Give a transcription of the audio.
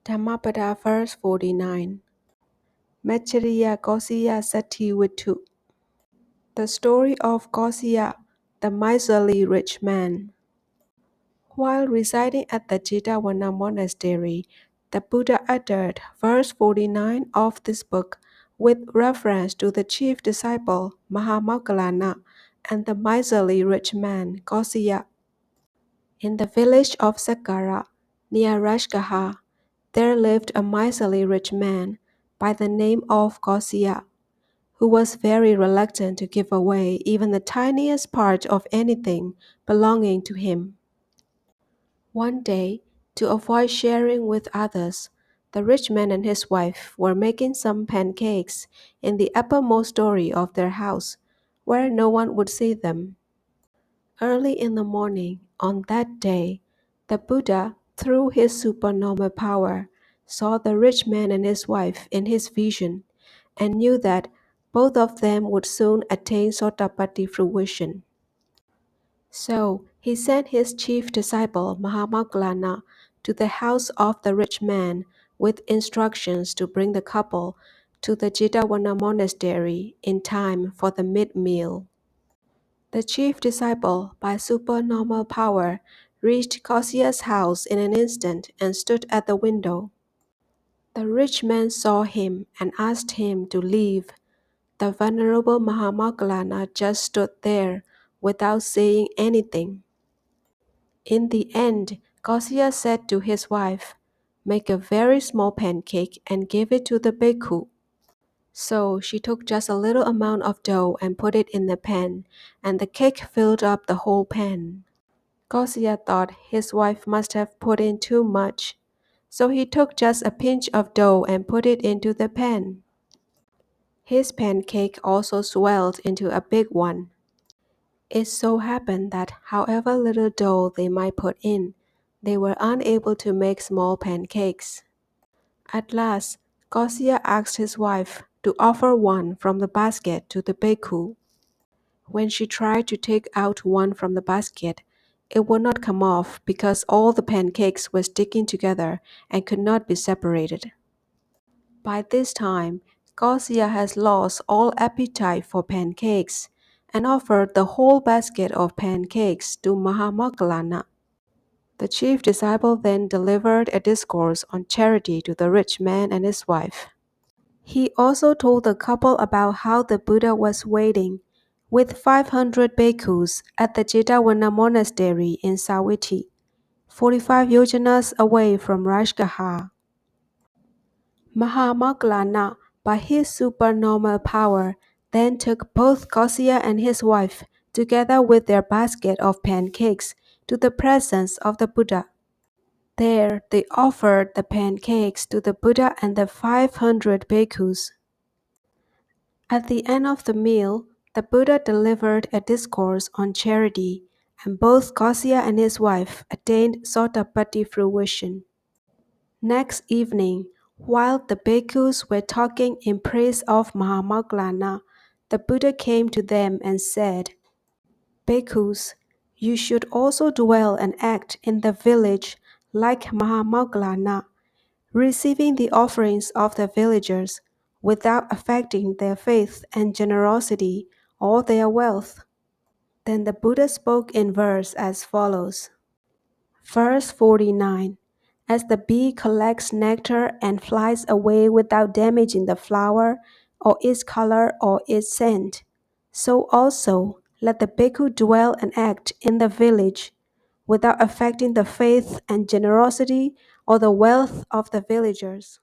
Dhammapada verse 49. Machariya Kosiya Sati Vitu. The story of Kosiya, the miserly rich man. While residing at the Jetavana monastery, the Buddha uttered verse 49 of this book with reference to the chief disciple Mahamoggallana and the miserly rich man Kosiya. In the village of Sakkara, near Rajgaha, there lived a miserly rich man by the name of Kosiya, who was very reluctant to give away even the tiniest part of anything belonging to him. One day, to avoid sharing with others, the rich man and his wife were making some pancakes in the uppermost story of their house, where no one would see them. Early in the morning on that day, the Buddha, through his supernormal power, saw the rich man and his wife in his vision and knew that both of them would soon attain Sotapaddi fruition. So he sent his chief disciple Mahamoggallana to the house of the rich man with instructions to bring the couple to the Jetavana monastery in time for the mid-meal. The chief disciple, by supernormal power, reached Kosiya's house in an instant and stood at the window. The rich man saw him and asked him to leave. The venerable Mahamoggallana just stood there without saying anything. In the end, Kosiya said to his wife, "Make a very small pancake and give it to the bhikkhu." So she took just a little amount of dough and put it in the pan, and the cake filled up the whole pan. Kosiya thought his wife must have put in too much, so he took just a pinch of dough and put it into the pan. His pancake also swelled into a big one. It so happened that however little dough they might put in, they were unable to make small pancakes. At last, Kosiya asked his wife to offer one from the basket to the bhikkhu. When she tried to take out one from the basket, it would not come off because all the pancakes were sticking together and could not be separated. By this time, Kosiya has lost all appetite for pancakes and offered the whole basket of pancakes to Mahamoggallana. The chief disciple then delivered a discourse on charity to the rich man and his wife. He also told the couple about how the Buddha was waiting with 500 bhikkhus at the Jetavana monastery in Sawiti, 45 yojanas away from Rajgaha. Mahamoggallana, by his supernormal power, then took both Kosiya and his wife, together with their basket of pancakes, to the presence of the Buddha. There they offered the pancakes to the Buddha and the 500 bhikkhus. At the end of the meal, the Buddha delivered a discourse on charity, and both Kosiya and his wife attained Sotapaddi fruition. Next evening, while the bhikkhus were talking in praise of Mahamoggallana, the Buddha came to them and said, "Bhikkhus, you should also dwell and act in the village like Mahamoggallana, receiving the offerings of the villagers without affecting their faith and generosity or their wealth." Then the Buddha spoke in verse as follows. Verse 49. As the bee collects nectar and flies away without damaging the flower, or its color, or its scent, so also let the bhikkhu dwell and act in the village without affecting the faith and generosity or the wealth of the villagers.